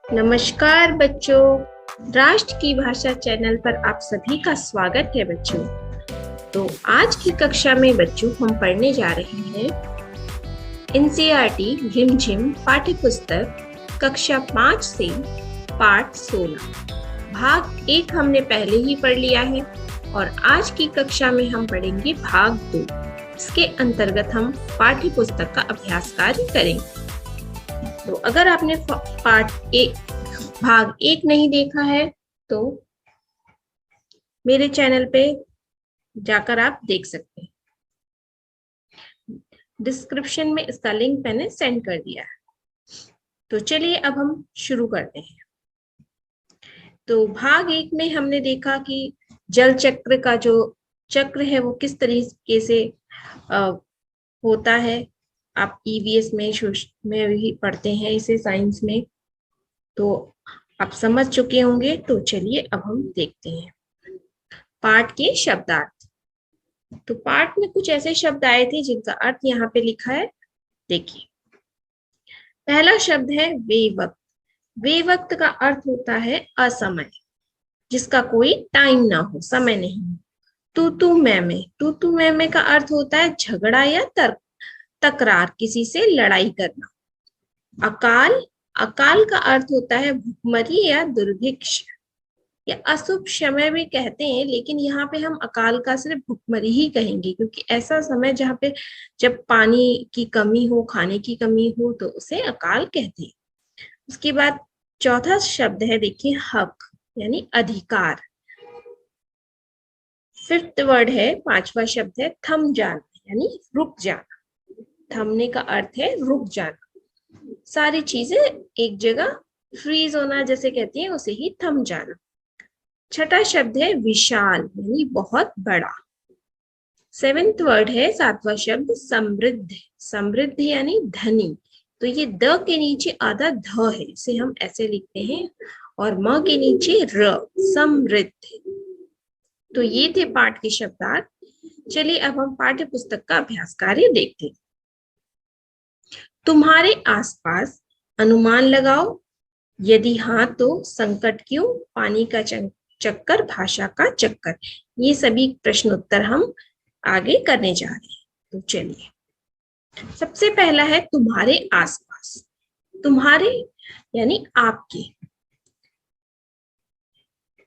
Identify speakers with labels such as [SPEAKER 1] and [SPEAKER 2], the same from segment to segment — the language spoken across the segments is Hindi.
[SPEAKER 1] नमस्कार बच्चों, राष्ट्र की भाषा चैनल पर आप सभी का स्वागत है बच्चों। तो आज की कक्षा में बच्चों हम पढ़ने जा रहे हैं एनसीईआरटी रिमझिम पाठ्य पुस्तक कक्षा 5 से पाठ 16 भाग 1 हमने पहले ही पढ़ लिया है और आज की कक्षा में हम पढ़ेंगे भाग 2। इसके अंतर्गत हम पाठ्य पुस्तक का अभ्यास कार्य करेंगे। तो अगर आपने भाग 1 नहीं देखा है तो मेरे चैनल पे जाकर आप देख सकते हैं। डिस्क्रिप्शन में इसका लिंक मैंने सेंड कर दिया है। तो चलिए अब हम शुरू करते हैं। तो भाग 1 में हमने देखा कि जल चक्र का जो चक्र है वो किस तरीके से होता है। आप ईवीएस में भी पढ़ते हैं इसे, साइंस में, तो आप समझ चुके होंगे। तो चलिए अब हम देखते हैं पाठ के शब्दार्थ। तो पाठ में कुछ ऐसे शब्द आए थे जिनका अर्थ यहाँ पे लिखा है, देखिए। पहला शब्द है बेवक्त। बेवक्त का अर्थ होता है असमय, जिसका कोई टाइम ना हो, समय नहीं हो। तू मैं का अर्थ होता है झगड़ा या तकरार, किसी से लड़ाई करना। अकाल, अकाल का अर्थ होता है भुखमरी या दुर्भिक्ष या अशुभ समय भी कहते हैं, लेकिन यहाँ पे हम अकाल का सिर्फ भुखमरी ही कहेंगे, क्योंकि ऐसा समय जहाँ पे जब पानी की कमी हो, खाने की कमी हो, तो उसे अकाल कहते हैं। उसके बाद चौथा शब्द है, देखिए, हक यानी अधिकार। फिफ्थ वर्ड है, पांचवा शब्द है थम जाना यानी रुक जाना। थमने का अर्थ है रुक जाना। सारी चीजें एक जगह फ्रीज होना जैसे कहती हैं, उसे ही थम जाना। छठा शब्द है विशाल यानी बहुत बड़ा। सेवेंथ वर्ड है, सातवां शब्द समृद्ध। समृद्ध यानी धनी। तो ये द के नीचे आधा ध है, इसे हम ऐसे लिखते हैं, और म के नीचे र, समृद्ध। तो ये थे पाठ के शब्दार्थ। चलिए अब हम पाठ्य पुस्तक का अभ्यास कार्य देखते हैं। तुम्हारे आसपास अनुमान लगाओ, यदि हाँ तो संकट क्यों, पानी का चक्कर, भाषा का चक्कर। ये सभी प्रश्न उत्तर हम आगे करने जा रहे हैं। तो चलिए, सबसे पहला है तुम्हारे आसपास। तुम्हारे यानी आपके,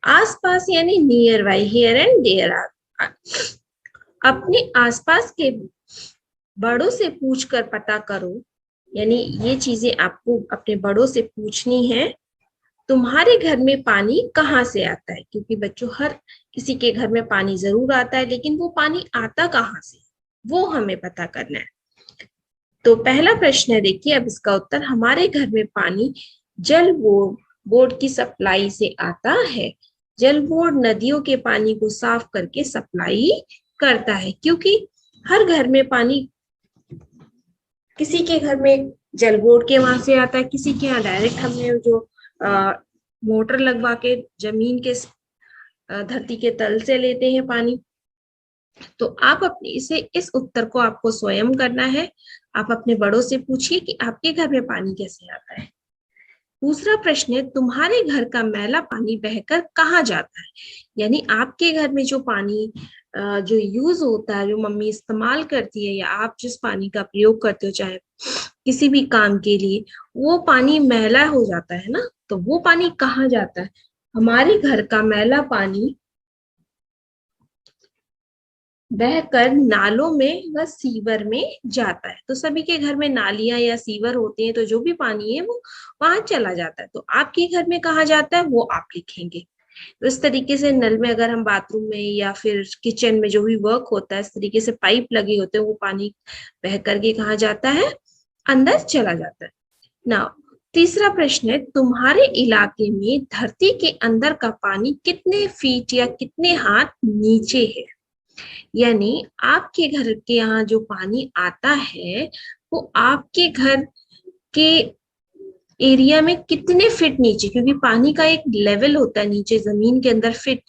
[SPEAKER 1] आसपास यानी nearby, here and there are. अपने आसपास के बड़ों से पूछकर पता करो, यानी ये चीजें आपको अपने बड़ों से पूछनी है। तुम्हारे घर में पानी कहाँ से आता है, क्योंकि बच्चों हर किसी के घर में पानी जरूर आता है, लेकिन वो पानी आता कहाँ से, वो हमें पता करना है। तो पहला प्रश्न है, देखिए अब इसका उत्तर, हमारे घर में पानी जल बोर्ड की सप्लाई से आता है। जल बोर्ड नदियों के पानी को साफ करके सप्लाई करता है, क्योंकि हर घर में पानी, किसी के घर में जल बोर्ड के वहां से आता है, किसी के यहाँ डायरेक्ट हमने जो मोटर लगवा के जमीन के धरती के तल से लेते हैं पानी। तो आप अपने इस उत्तर को आपको स्वयं करना है। आप अपने बड़ों से पूछिए कि आपके घर में पानी कैसे आता है। दूसरा प्रश्न है, तुम्हारे घर का मैला पानी बहकर कहाँ जाता है, यानी आपके घर में जो पानी जो यूज होता है, जो मम्मी इस्तेमाल करती है, या आप जिस पानी का प्रयोग करते हो, चाहे किसी भी काम के लिए, वो पानी मैला हो जाता है ना, तो वो पानी कहाँ जाता है। हमारे घर का मैला पानी बहकर नालों में व सीवर में जाता है। तो सभी के घर में नालियां या सीवर होते हैं, तो जो भी पानी है वो वहां चला जाता है। तो आपके घर में कहाँ जाता है वो आप लिखेंगे। तो इस तरीके से नल में, अगर हम बाथरूम में या फिर किचन में जो भी वर्क होता है, इस तरीके से पाइप लगे होते हैं, वो पानी बह करके कहाँ जाता है, अंदर चला जाता है ना। तीसरा प्रश्न है, तुम्हारे इलाके में धरती के अंदर का पानी कितने फीट या कितने हाथ नीचे है, यानी आपके घर के यहाँ जो पानी आता है वो आपके घर के एरिया में कितने फीट नीचे, क्योंकि पानी का एक लेवल होता है नीचे जमीन के अंदर, फीट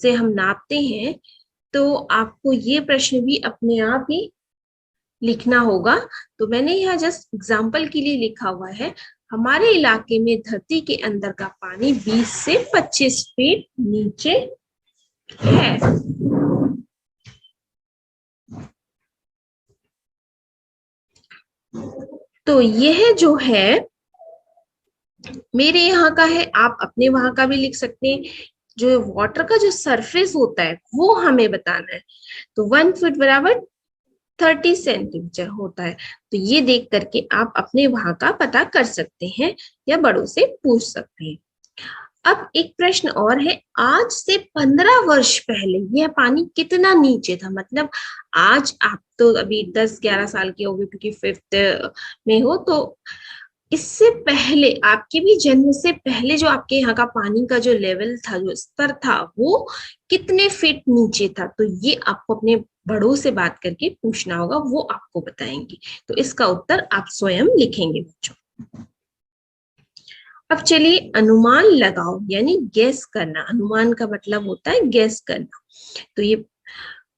[SPEAKER 1] से हम नापते हैं। तो आपको ये प्रश्न भी अपने आप ही लिखना होगा। तो मैंने यहाँ जस्ट एग्जाम्पल के लिए लिखा हुआ है, हमारे इलाके में धरती के अंदर का पानी 20 से 25 फीट नीचे है। तो यह जो है मेरे यहाँ का है, आप अपने वहां का भी लिख सकते हैं। जो वाटर का जो सरफेस होता है वो हमें बताना है। तो 1 फुट बराबर 30 सेंटीमीटर होता है। तो ये देख करके आप अपने वहां का पता कर सकते हैं या बड़ों से पूछ सकते हैं। अब एक प्रश्न और है, आज से 15 वर्ष पहले यह पानी कितना नीचे था? मतलब आज आप तो अभी 10-11 साल के हो गए क्योंकि 5th में हो, तो इससे पहले आपके भी जन्म से पहले जो आपके यहाँ का पानी का जो लेवल था, जो स्तर था, वो कितने फीट नीचे था? तो ये आपको अपने बड़ों से बात करके पूछना होगा, वो आपको बताएंगे। तो इसका उत्तर आप स्वयं लिखेंगे बच्चों। अब चलिए अनुमान लगाओ, यानी गैस करना। अनुमान का मतलब होता है गैस करना। तो ये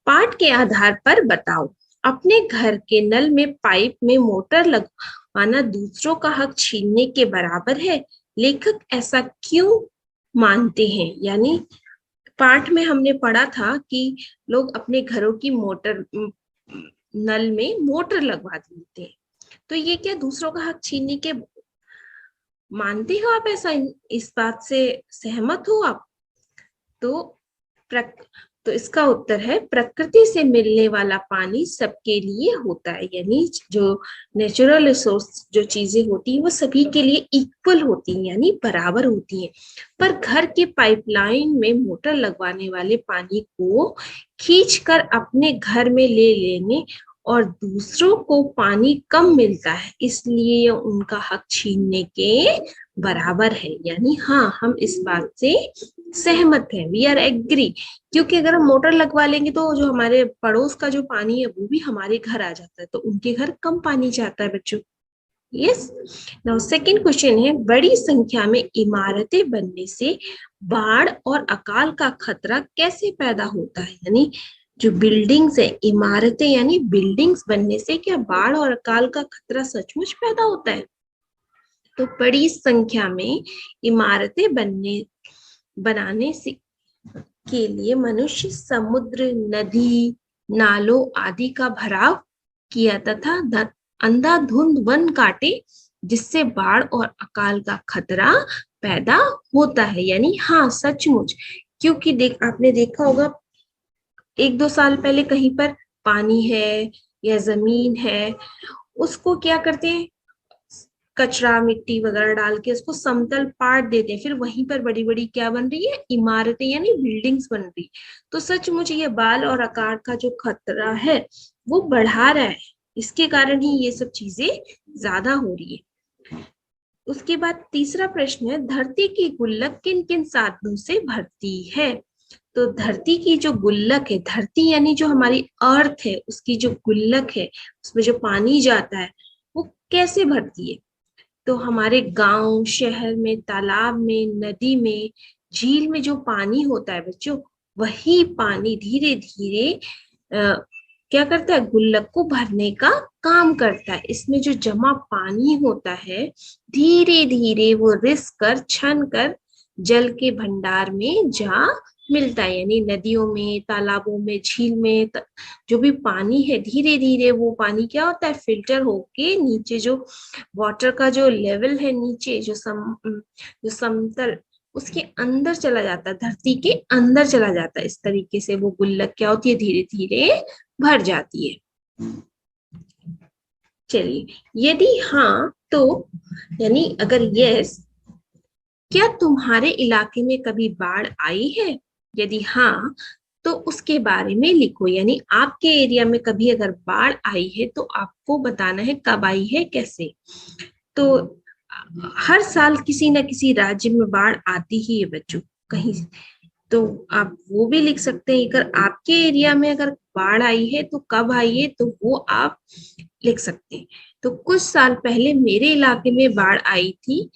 [SPEAKER 1] पाठ के आधार पर बताओ, अपने घर के नल में पाइप में मोटर लगवाना दूसरों का हक छीनने के बराबर है। लेखक ऐसा क्यों मानते हैं? यानी पाठ में हमने पढ़ा था कि लोग अपने घरों की मोटर, नल में मोटर लगवा देते हैं। तो ये क्या दूसरों का हक छीनने के मानते हो आप? ऐसा इस बात से सहमत हो आप? तो तो इसका उत्तर है प्रकृति से मिलने वाला पानी सबके लिए होता है। यानी जो नेचुरल रिसोर्स जो चीजें होती हैं वो सभी के लिए इक्वल होती हैं, यानी बराबर होती हैं। पर घर के पाइपलाइन में मोटर लगवाने वाले पानी को खींचकर अपने घर में ले लेने और दूसरों को पानी कम मिलता है, इसलिए उनका हक छीनने के बराबर है। यानी हाँ, हम इस बात से सहमत हैं, वी आर एग्री। क्योंकि अगर हम मोटर लगवा लेंगे तो जो हमारे पड़ोस का जो पानी है वो भी हमारे घर आ जाता है, तो उनके घर कम पानी जाता है बच्चों। यस। नाउ सेकंड क्वेश्चन है, बड़ी संख्या में इमारतें बनने से बाढ़ और अकाल का खतरा कैसे पैदा होता है? यानी जो बिल्डिंग्स है, इमारतें यानी बिल्डिंग्स बनने से क्या बाढ़ और अकाल का खतरा सचमुच पैदा होता है? तो बड़ी संख्या में इमारतें बनाने से के लिए मनुष्य समुद्र, नदी, नालों आदि का भराव किया तथा अंधाधुंध वन काटे, जिससे बाढ़ और अकाल का खतरा पैदा होता है। यानी हाँ, सचमुच। क्योंकि आपने देखा होगा 1-2 साल पहले कहीं पर पानी है या जमीन है, उसको क्या करते हैं, कचरा मिट्टी वगैरह डाल के उसको समतल पाट देते हैं, फिर वहीं पर बड़ी बड़ी क्या बन रही है, इमारतें यानी बिल्डिंग्स बन रही। तो सचमुच ये बाल और आकार का जो खतरा है वो बढ़ा रहा है, इसके कारण ही ये सब चीजें ज्यादा हो रही है। उसके बाद तीसरा प्रश्न है, धरती की गुल्लक किन किन साधनों से भरती है? तो धरती की जो गुल्लक है, धरती यानी जो हमारी अर्थ है, उसकी जो गुल्लक है, उसमें जो पानी जाता है वो कैसे भरती है? तो हमारे गांव शहर में, तालाब में, नदी में, झील में जो पानी होता है बच्चों, वही पानी धीरे धीरे क्या करता है, गुल्लक को भरने का काम करता है। इसमें जो जमा पानी होता है धीरे धीरे वो रिस कर, छन कर जल के भंडार में जा मिलता है। यानी नदियों में, तालाबों में, झील में जो भी पानी है, धीरे धीरे वो पानी क्या होता है, फिल्टर होके नीचे जो वाटर का जो लेवल है, नीचे जो समतल, उसके अंदर चला जाता है, धरती के अंदर चला जाता है। इस तरीके से वो गुल्लक क्या होती है, धीरे धीरे भर जाती है। चलिए, यदि हाँ तो यानी अगर यस, क्या तुम्हारे इलाके में कभी बाढ़ आई है? यदि हाँ तो उसके बारे में लिखो। यानी आपके एरिया में कभी अगर बाढ़ आई है तो आपको बताना है कब आई है, कैसे। तो हर साल किसी न किसी राज्य में बाढ़ आती ही है बच्चों, कहीं। तो आप वो भी लिख सकते हैं, अगर आपके एरिया में अगर बाढ़ आई है तो कब आई है, तो वो आप लिख सकते हैं। तो कुछ साल पहले मेरे इलाके में बाढ़ आई थी,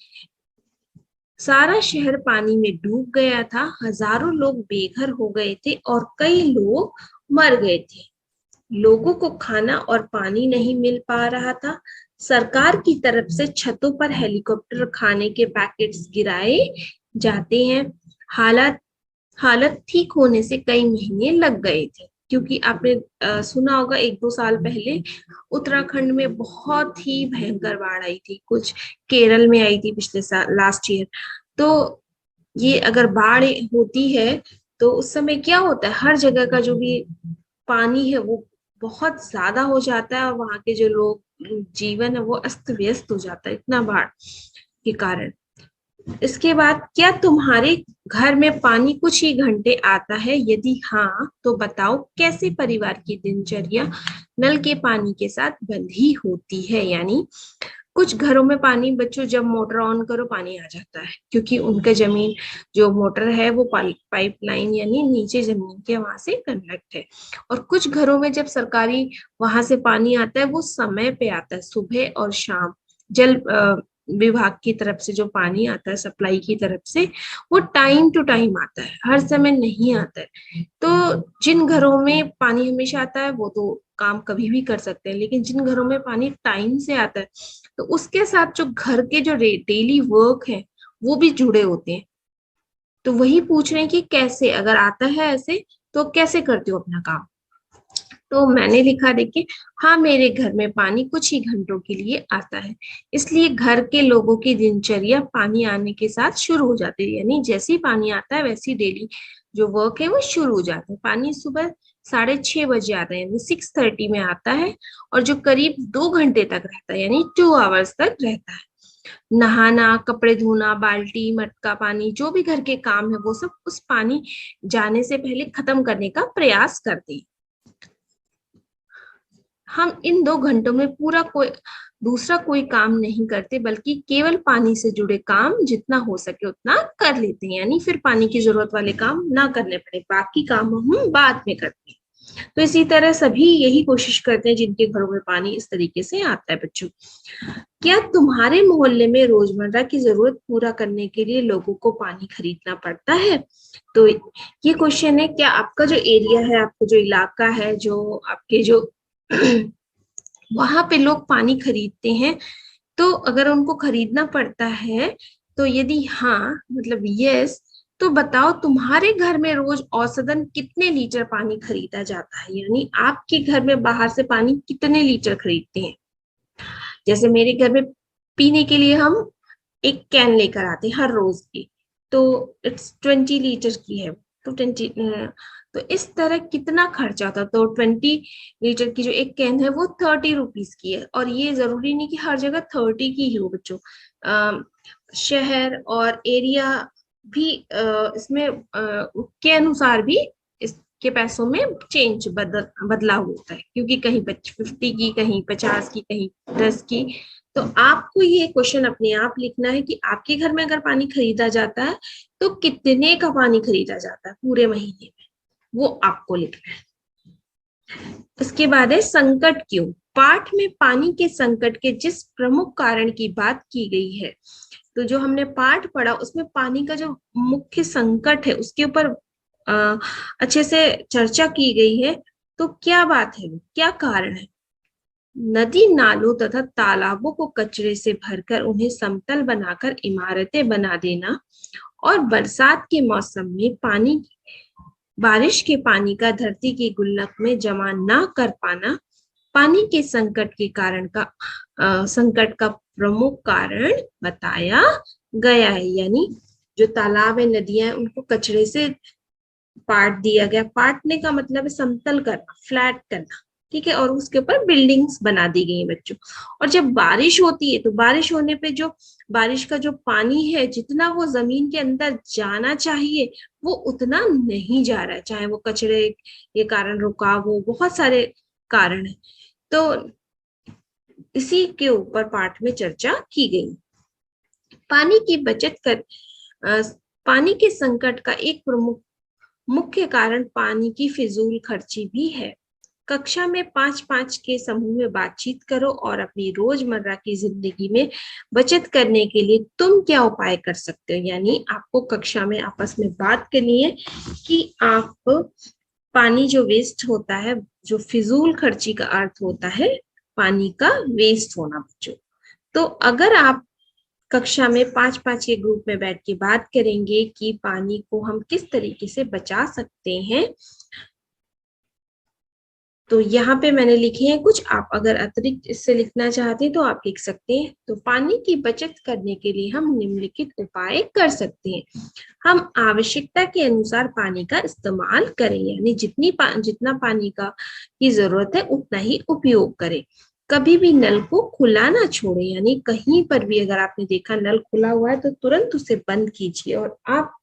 [SPEAKER 1] सारा शहर पानी में डूब गया था, हजारों लोग बेघर हो गए थे और कई लोग मर गए थे। लोगों को खाना और पानी नहीं मिल पा रहा था, सरकार की तरफ से छतों पर हेलीकॉप्टर खाने के पैकेट्स गिराए जाते हैं। हालात हालत ठीक होने से कई महीने लग गए थे, क्योंकि आपने सुना होगा 1-2 साल पहले उत्तराखंड में बहुत ही भयंकर बाढ़ आई थी, कुछ केरल में आई थी पिछले साल, लास्ट ईयर। तो ये अगर बाढ़ होती है तो उस समय क्या होता है, हर जगह का जो भी पानी है वो बहुत ज्यादा हो जाता है, और वहां के जो लोग जीवन है वो अस्त व्यस्त हो जाता है, इतना बाढ़ के कारण। इसके बाद, क्या तुम्हारे घर में पानी कुछ ही घंटे आता है? यदि हाँ तो बताओ कैसे परिवार की दिनचर्या नल के पानी के साथ बंधी होती है। यानी कुछ घरों में पानी, बच्चों जब मोटर ऑन करो पानी आ जाता है, क्योंकि उनका जमीन जो मोटर है वो पाइपलाइन यानी नीचे जमीन के वहां से कनेक्ट है। और कुछ घरों में जब सरकारी वहां से पानी आता है वो समय पे आता है, सुबह और शाम। जल विभाग की तरफ से जो पानी आता है सप्लाई की तरफ से, वो टाइम टू टाइम आता है, हर समय नहीं आता है। तो जिन घरों में पानी हमेशा आता है वो तो काम कभी भी कर सकते हैं, लेकिन जिन घरों में पानी टाइम से आता है तो उसके साथ जो घर के जो डेली वर्क है वो भी जुड़े होते हैं। तो वही पूछ रहे हैं कि कैसे, अगर आता है ऐसे तो कैसे करते हो अपना काम। तो मैंने लिखा, देखिए, हाँ मेरे घर में पानी कुछ ही घंटों के लिए आता है, इसलिए घर के लोगों की दिनचर्या पानी आने के साथ शुरू हो जाती है। यानी जैसे ही पानी आता है वैसे ही डेली जो वर्क है वो शुरू हो जाता है। पानी सुबह 6:30 बजे आता है, यानी 6:30 में आता है, और जो करीब 2 घंटे तक रहता है, यानी 2 आवर्स तक रहता है। नहाना, कपड़े धोना, बाल्टी मटका पानी, जो भी घर के काम है वो सब उस पानी जाने से पहले खत्म करने का प्रयास करते हैं। हम इन 2 घंटों में पूरा कोई दूसरा कोई काम नहीं करते, बल्कि केवल पानी से जुड़े काम जितना हो सके उतना कर लेते हैं। यानी फिर पानी की जरूरत वाले काम ना करने पड़े, बाकी काम हम बाद में करते हैं। तो इसी तरह सभी यही कोशिश करते हैं जिनके घरों में पानी इस तरीके से आता है। बच्चों, क्या तुम्हारे मोहल्ले में रोजमर्रा की जरूरत पूरा करने के लिए लोगों को पानी खरीदना पड़ता है? तो ये क्वेश्चन है, क्या आपका जो एरिया है, आपका जो इलाका है, जो आपके जो वहां पे लोग पानी खरीदते हैं? तो अगर उनको खरीदना पड़ता है तो यदि हाँ मतलब यस, तो बताओ तुम्हारे घर में रोज औसतन कितने लीटर पानी खरीदा जाता है। यानी आपके घर में बाहर से पानी कितने लीटर खरीदते हैं? जैसे मेरे घर में पीने के लिए हम एक कैन लेकर आते हैं हर रोज की, तो इट्स 20 लीटर की है। तो 20, तो इस तरह कितना खर्चा होता, तो 20 लीटर की जो एक कैन है वो 30 रुपीज की है। और ये जरूरी नहीं कि हर जगह 30 की ही हो बच्चों, शहर और एरिया भी इसमें के अनुसार भी इसके पैसों में चेंज बदलाव होता है, क्योंकि कहीं 50 की, कहीं 50 की, कहीं 10 की। तो आपको ये क्वेश्चन अपने आप लिखना है कि आपके घर में अगर पानी खरीदा जाता है तो कितने का पानी खरीदा जाता है पूरे महीने में, वो आपको लिखना है। इसके बाद है संकट क्यों। पाठ में पानी के संकट के जिस प्रमुख कारण की बात की गई है, तो जो हमने पाठ पढ़ा उसमें पानी का जो मुख्य संकट है उसके ऊपर अच्छे से चर्चा की गई है। तो क्या बात है, क्या कारण है? नदी नालों तथा तालाबों को कचरे से भरकर उन्हें समतल बनाकर इमारतें बना देना, और बरसात के मौसम में बारिश के पानी का धरती की गुल्लक में जमा ना कर पाना पानी के संकट का प्रमुख कारण बताया गया है। यानी जो तालाब है, नदियां हैं, उनको कचरे से पाट दिया गया। पाटने का मतलब है समतल करना, फ्लैट करना, ठीक है, और उसके ऊपर बिल्डिंग्स बना दी गई बच्चों। और जब बारिश होती है तो बारिश होने पे जो बारिश का जो पानी है, जितना वो जमीन के अंदर जाना चाहिए वो उतना नहीं जा रहा है, चाहे वो कचरे के कारण रुका, वो बहुत सारे कारण है। तो इसी के ऊपर पाठ में चर्चा की गई। पानी की बचत कर अ, पानी के संकट का एक प्रमुख मुख्य कारण पानी की फिजूल खर्ची भी है। कक्षा में 5-5 के समूह में बातचीत करो और अपनी रोजमर्रा की जिंदगी में बचत करने के लिए तुम क्या उपाय कर सकते हो। यानी आपको कक्षा में आपस में बात करनी है कि आप पानी जो वेस्ट होता है, जो फिजूल खर्ची का अर्थ होता है पानी का वेस्ट होना बच्चों। तो अगर आप कक्षा में 5-5 के ग्रुप में बैठ के बात करेंगे कि पानी को हम किस तरीके से बचा सकते हैं, तो यहाँ पे मैंने लिखे हैं कुछ, आप अगर अतिरिक्त इससे लिखना चाहते हैं तो आप लिख सकते हैं। तो पानी की बचत करने के लिए हम निम्नलिखित उपाय कर सकते हैं। हम आवश्यकता के अनुसार पानी का इस्तेमाल करें, यानी जितना पानी का की जरूरत है उतना ही उपयोग करें। कभी भी नल को खुला ना छोड़े, यानी कहीं पर भी अगर आपने देखा नल खुला हुआ है तो तुरंत उसे बंद कीजिए और आप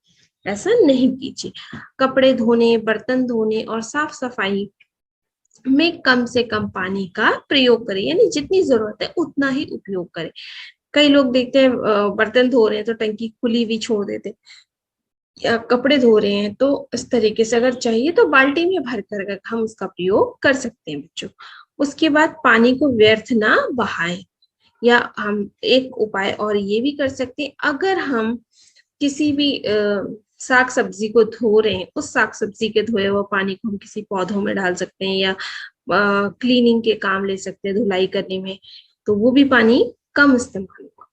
[SPEAKER 1] ऐसा नहीं कीजिए। कपड़े धोने, बर्तन धोने और साफ सफाई में कम से कम पानी का प्रयोग करें, यानी जितनी जरूरत है उतना ही उपयोग करें। कई लोग देखते हैं बर्तन धो रहे हैं तो टंकी खुली हुई छोड़ देते, या कपड़े धो रहे हैं तो इस तरीके से अगर चाहिए तो बाल्टी में भर कर हम उसका प्रयोग कर सकते हैं बच्चों। उसके बाद पानी को व्यर्थ ना बहाएं, या हम एक उपाय और ये भी कर सकते हैं, अगर हम किसी भी साग सब्जी को धो रहे हैं, उस साग सब्जी के धोए हुए पानी को हम किसी पौधों में डाल सकते हैं या क्लीनिंग के काम ले सकते हैं, धुलाई करने में, तो वो भी पानी कम इस्तेमाल होगा।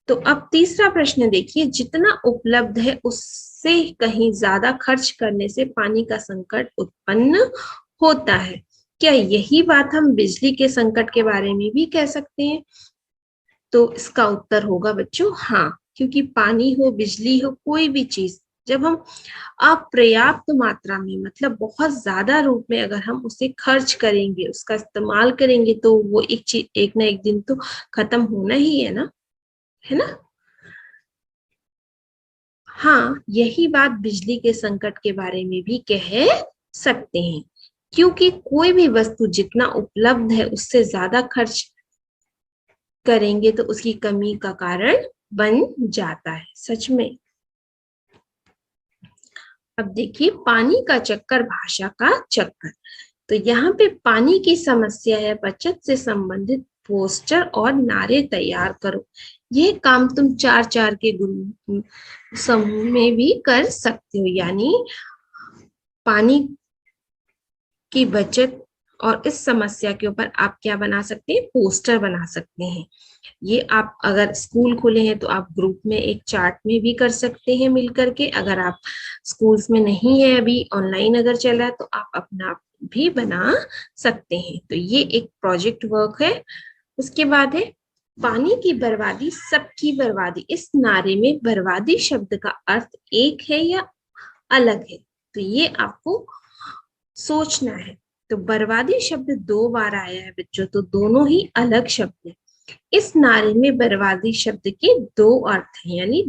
[SPEAKER 1] तो अब तीसरा प्रश्न देखिए, जितना उपलब्ध है उससे कहीं ज्यादा खर्च करने से पानी का संकट उत्पन्न होता है। क्या यही बात हम बिजली के संकट के बारे में भी कह सकते हैं? तो इसका उत्तर होगा बच्चों हाँ, क्योंकि पानी हो, बिजली हो, कोई भी चीज जब हम अपर्याप्त मात्रा में, मतलब बहुत ज्यादा रूप में अगर हम उसे खर्च करेंगे, उसका इस्तेमाल करेंगे, तो वो एक चीज एक ना एक दिन तो खत्म होना ही है ना, है ना। हाँ, यही बात बिजली के संकट के बारे में भी कह सकते हैं, क्योंकि कोई भी वस्तु जितना उपलब्ध है उससे ज्यादा खर्च करेंगे तो उसकी कमी का कारण बन जाता है, सच में। अब देखिए, पानी का चक्कर, भाषा का चक्कर। तो यहाँ पे पानी की समस्या है, बचत से संबंधित पोस्टर और नारे तैयार करो। ये काम तुम 4-4 के ग्रुप समूह में भी कर सकते हो, यानी पानी की बचत और इस समस्या के ऊपर आप क्या बना सकते हैं, पोस्टर बना सकते हैं। ये आप अगर स्कूल खोले हैं तो आप ग्रुप में एक चार्ट में भी कर सकते हैं मिल करके, अगर आप स्कूल्स में नहीं है अभी, ऑनलाइन अगर चल रहा है तो आप अपना भी बना सकते हैं। तो ये एक प्रोजेक्ट वर्क है। उसके बाद है पानी की बर्बादी सबकी बर्बादी। इस नारे में बर्बादी शब्द का अर्थ एक है या अलग है, तो ये आपको सोचना है। तो बर्बादी शब्द 2 बार आया है बच्चों, तो दोनों ही अलग शब्द है। इस नारे में बर्बादी शब्द के 2 अर्थ हैं, यानी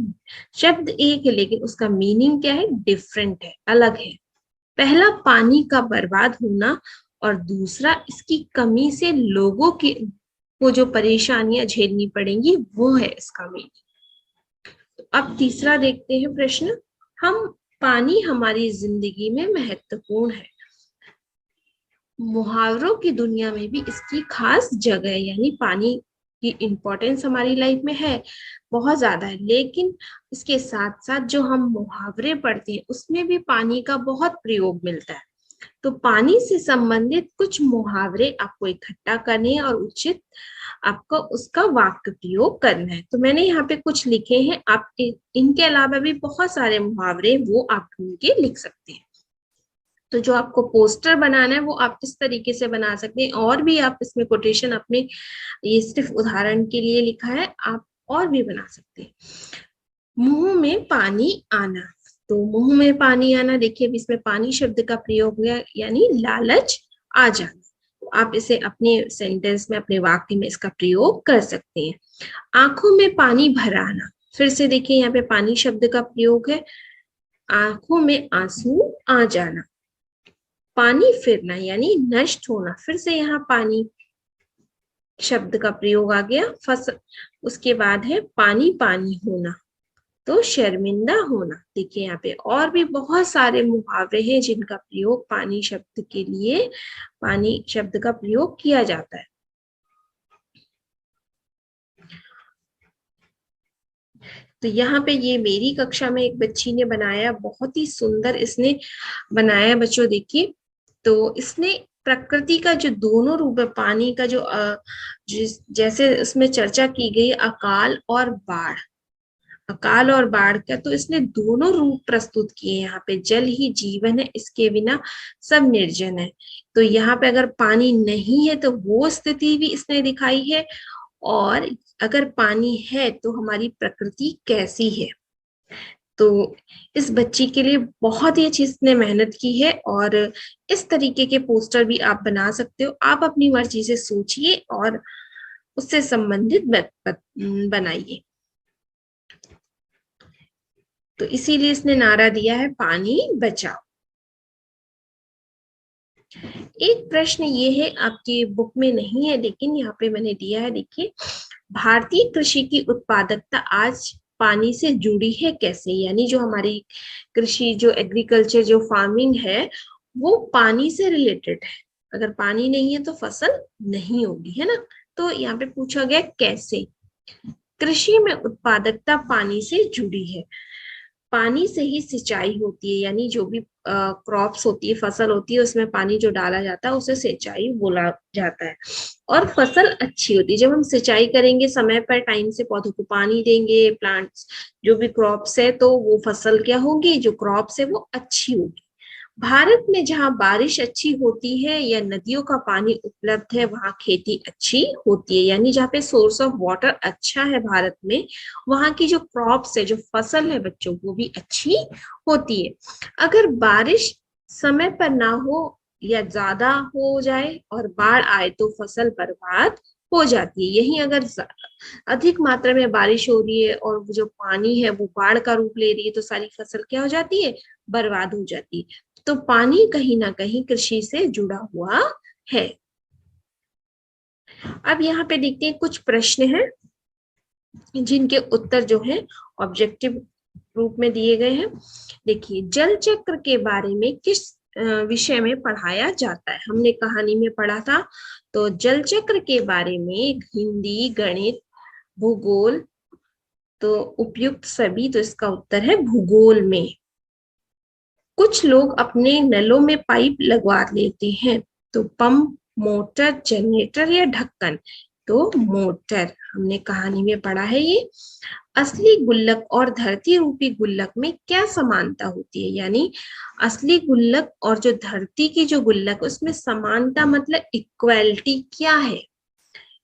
[SPEAKER 1] शब्द एक है लेकिन उसका मीनिंग क्या है, डिफरेंट है, अलग है। पहला पानी का बर्बाद होना और दूसरा इसकी कमी से लोगों की को जो परेशानियां झेलनी पड़ेंगी, वो है इसका मीनिंग। तो अब तीसरा देखते हैं प्रश्न, हम पानी हमारी जिंदगी में महत्वपूर्ण है। मुहावरों की दुनिया में भी इसकी खास जगह है, यानी पानी की इम्पोर्टेंस हमारी लाइफ में है, बहुत ज्यादा है, लेकिन इसके साथ साथ जो हम मुहावरे पढ़ते हैं उसमें भी पानी का बहुत प्रयोग मिलता है। तो पानी से संबंधित कुछ मुहावरे आपको इकट्ठा करने हैं और उचित आपको उसका वाक्य प्रयोग करना है। तो मैंने यहाँ पे कुछ लिखे हैं, आप इनके अलावा भी बहुत सारे मुहावरे वो आप ढूंढ के लिख सकते हैं। तो जो आपको पोस्टर बनाना है वो आप इस तरीके से बना सकते हैं, और भी आप इसमें कोटेशन अपने, ये सिर्फ उदाहरण के लिए लिखा है, आप और भी बना सकते हैं। मुंह में पानी आना। तो मुंह में पानी आना, देखिए इसमें पानी शब्द का प्रयोग हुआ, यानी लालच आ जाना। तो आप इसे अपने सेंटेंस में, अपने वाक्य में इसका प्रयोग कर सकते हैं। आंखों में पानी भर आना, फिर से देखिए यहाँ पे पानी शब्द का प्रयोग है, आंखों में आंसू आ जाना। पानी फिरना यानी नष्ट होना, फिर से यहाँ पानी शब्द का प्रयोग आ गया। उसके बाद है पानी पानी होना, तो शर्मिंदा होना। देखिए यहाँ पे और भी बहुत सारे मुहावरे हैं जिनका प्रयोग पानी शब्द के लिए, पानी शब्द का प्रयोग किया जाता है। तो यहाँ पे ये मेरी कक्षा में एक बच्ची ने बनाया, बहुत ही सुंदर इसने बनाया बच्चों, देखिए। तो इसने प्रकृति का जो दोनों रूप है, पानी का जो जैसे इसमें चर्चा की गई अकाल और बाढ़, अकाल और बाढ़ का, तो इसने दोनों रूप प्रस्तुत किए। यहाँ पे जल ही जीवन है, इसके बिना सब निर्जन है। तो यहाँ पे अगर पानी नहीं है तो वो स्थिति भी इसने दिखाई है, और अगर पानी है तो हमारी प्रकृति कैसी है। तो इस बच्ची के लिए बहुत ही अच्छी इसने मेहनत की है, और इस तरीके के पोस्टर भी आप बना सकते हो। आप अपनी मर्जी से सोचिए और उससे संबंधित बनाइए। तो इसीलिए इसने नारा दिया है पानी बचाओ। एक प्रश्न ये है, आपकी बुक में नहीं है लेकिन यहाँ पे मैंने दिया है, देखिए, भारतीय कृषि की उत्पादकता आज पानी से जुड़ी है कैसे। यानी जो हमारी कृषि, जो एग्रीकल्चर, जो फार्मिंग है, वो पानी से रिलेटेड है। अगर पानी नहीं है तो फसल नहीं होगी, है ना। तो यहाँ पे पूछा गया कैसे। कृषि में उत्पादकता पानी से जुड़ी है। पानी से ही सिंचाई होती है, यानी जो भी क्रॉप्स होती है, फसल होती है, उसमें पानी जो डाला जाता है उसे सिंचाई बोला जाता है। और फसल अच्छी होती है जब हम सिंचाई करेंगे, समय पर टाइम से पौधों को पानी देंगे, प्लांट्स जो भी क्रॉप्स है, तो वो फसल क्या होगी, जो क्रॉप्स है वो अच्छी होगी। भारत में जहाँ बारिश अच्छी होती है या नदियों का पानी उपलब्ध है, वहाँ खेती अच्छी होती है। यानी जहाँ पे सोर्स ऑफ वाटर अच्छा है भारत में, वहाँ की जो क्रॉप्स है, जो फसल है बच्चों, वो भी अच्छी होती है। अगर बारिश समय पर ना हो या ज्यादा हो जाए और बाढ़ आए तो फसल बर्बाद हो जाती है। यही अगर अधिक मात्रा में बारिश हो रही है और जो पानी है वो बाढ़ का रूप ले रही है, तो सारी फसल क्या हो जाती है, बर्बाद हो जाती है। तो पानी कहीं ना कहीं कृषि से जुड़ा हुआ है। अब यहाँ पे देखते हैं, कुछ प्रश्न हैं जिनके उत्तर जो है ऑब्जेक्टिव रूप में दिए गए हैं। देखिए, जल चक्र के बारे में किस विषय में पढ़ाया जाता है। हमने कहानी में पढ़ा था। तो जल चक्र के बारे में हिंदी, गणित, भूगोल, तो उपयुक्त सभी। तो इसका उत्तर है भूगोल में। कुछ लोग अपने नलों में पाइप लगवा लेते हैं, तो पंप, मोटर, जनरेटर या ढक्कन। तो मोटर, हमने कहानी में पढ़ा है ये। असली गुल्लक और धरती रूपी गुल्लक में क्या समानता होती है। यानी असली गुल्लक और जो धरती की जो गुल्लक, उसमें समानता मतलब इक्वालिटी क्या है।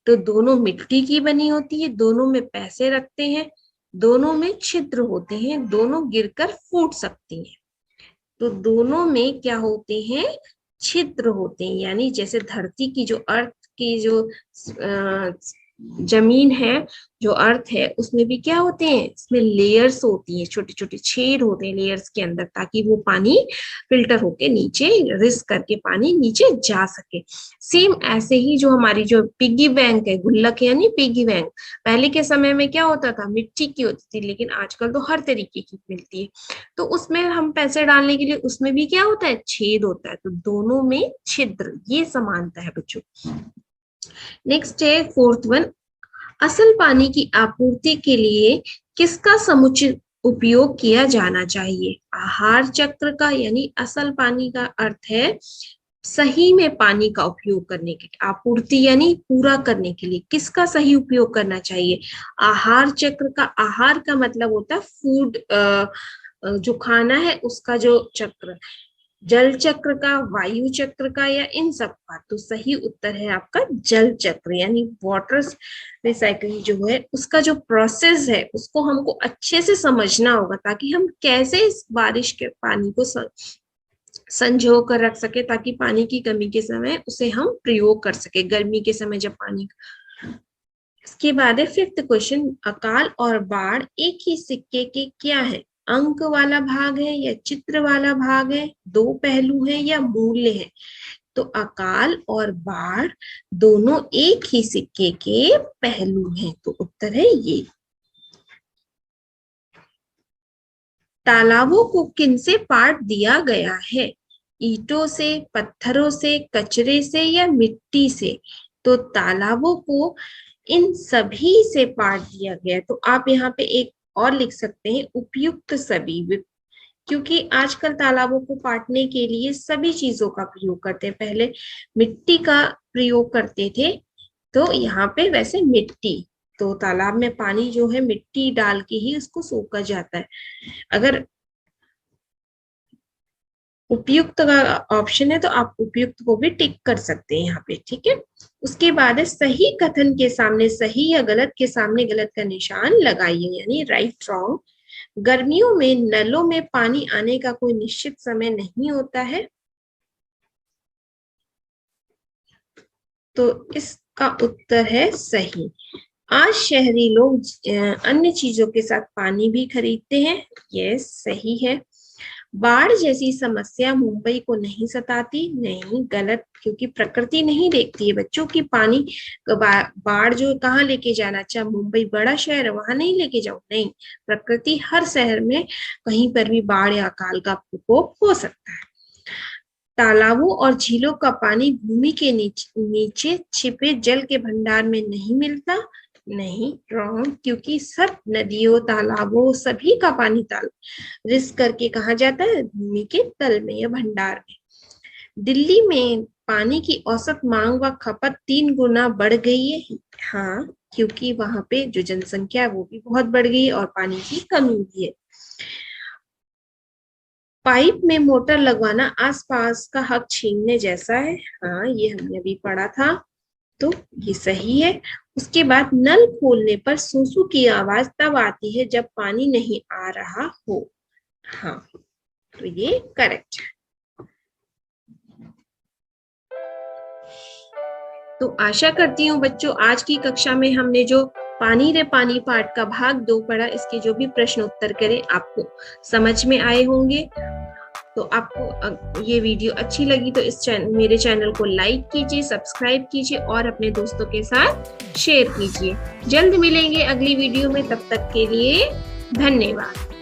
[SPEAKER 1] तो दोनों मिट्टी की बनी होती है, दोनों में पैसे रखते हैं, दोनों में छिद्र होते हैं, दोनों गिरकर फूट सकती हैं। तो दोनों में क्या होते हैं, छिद्र होते हैं। यानी जैसे धरती की जो अर्थ की जो जमीन है, जो अर्थ है, उसमें भी क्या होते हैं, इसमें लेयर्स होती हैं, छोटे छोटे छेद होते हैं लेयर्स के अंदर, ताकि वो पानी फिल्टर होके नीचे रिस करके पानी नीचे जा सके। सेम ऐसे ही जो हमारी जो पिगी बैंक है, गुल्लक यानी पिगी बैंक, पहले के समय में क्या होता था, मिट्टी की होती थी, लेकिन आजकल तो हर तरीके की मिलती है। तो उसमें हम पैसे डालने के लिए, उसमें भी क्या होता है, छेद होता है। तो दोनों में छिद्र, ये समानता है बच्चों। नेक्स्ट है फोर्थ वन, असल पानी की आपूर्ति के लिए किसका समुचित उपयोग किया जाना चाहिए। आहार चक्र का, यानी असल पानी का अर्थ है सही में पानी का उपयोग करने के लिए, आपूर्ति यानी पूरा करने के लिए किसका सही उपयोग करना चाहिए। आहार चक्र का, आहार का मतलब होता है फूड, जो खाना है उसका जो चक्र। जल चक्र का, वायु चक्र का, या इन सब का। तो सही उत्तर है आपका जल चक्र, यानी वाटर रिसाइकलिंग जो है, उसका जो प्रोसेस है उसको हमको अच्छे से समझना होगा, ताकि हम कैसे इस बारिश के पानी को संजो कर रख सके, ताकि पानी की कमी के समय उसे हम प्रयोग कर सके, गर्मी के समय जब पानी। इसके बाद है फिफ्थ क्वेश्चन, अकाल और बाढ़ एक ही सिक्के के क्या है। अंक वाला भाग है या चित्र वाला भाग है, दो पहलू है या मूल्य है। तो अकाल और बाढ़ दोनों एक ही सिक्के के पहलू हैं। तो उत्तर है ये। तालाबों को किनसे पाट दिया गया है। ईंटों से, पत्थरों से, कचरे से या मिट्टी से। तो तालाबों को इन सभी से पाट दिया गया। तो आप यहाँ पे एक और लिख सकते हैं, उपयुक्त सभी। क्योंकि आजकल तालाबों को पाटने के लिए सभी चीजों का प्रयोग करते हैं। पहले मिट्टी का प्रयोग करते थे, तो यहाँ पे वैसे मिट्टी, तो तालाब में पानी जो है मिट्टी डाल के ही उसको सोखा जाता है। अगर उपयुक्त का ऑप्शन है तो आप उपयुक्त को भी टिक कर सकते हैं यहाँ पे, ठीक है। उसके बाद है सही कथन के सामने सही या गलत के सामने गलत का निशान लगाइए, यानी राइट रॉन्ग। गर्मियों में नलों में पानी आने का कोई निश्चित समय नहीं होता है, तो इसका उत्तर है सही। आज शहरी लोग अन्य चीजों के साथ पानी भी खरीदते हैं, ये सही है। बाढ़ जैसी समस्या मुंबई को नहीं सताती, नहीं, गलत, क्योंकि प्रकृति नहीं देखती है बच्चों की पानी बाढ़ जो कहाँ लेके जाना, अच्छा मुंबई बड़ा शहर है वहां नहीं लेके जाओ, नहीं, प्रकृति हर शहर में कहीं पर भी बाढ़ या अकाल का प्रकोप हो सकता है। तालाबों और झीलों का पानी भूमि के नीचे छिपे जल के भंडार में नहीं मिलता, नहीं, रॉन्ग, क्योंकि सब नदियों तालाबों सभी का पानी रिस्क करके कहा जाता है भूमि के तल में या भंडार में। दिल्ली में पानी की औसत मांग व खपत 3 गुना बढ़ गई है, हाँ, क्योंकि वहां पे जो जनसंख्या है वो भी बहुत बढ़ गई है और पानी की कमी भी है। पाइप में मोटर लगवाना आसपास का हक छीनने जैसा है, हाँ, ये हमने अभी पढ़ा था, तो ये सही है। उसके बाद नल खोलने पर सूसू की आवाज तब आती है जब पानी नहीं आ रहा हो, हाँ, तो ये करेक्ट है। तो आशा करती हूँ बच्चों आज की कक्षा में हमने जो पानी रे पानी पाठ का भाग 2 पढ़ा, इसके जो भी प्रश्न उत्तर करे आपको समझ में आए होंगे। तो आपको ये वीडियो अच्छी लगी तो मेरे चैनल को लाइक कीजिए, सब्सक्राइब कीजिए और अपने दोस्तों के साथ शेयर कीजिए। जल्द मिलेंगे अगली वीडियो में, तब तक के लिए धन्यवाद।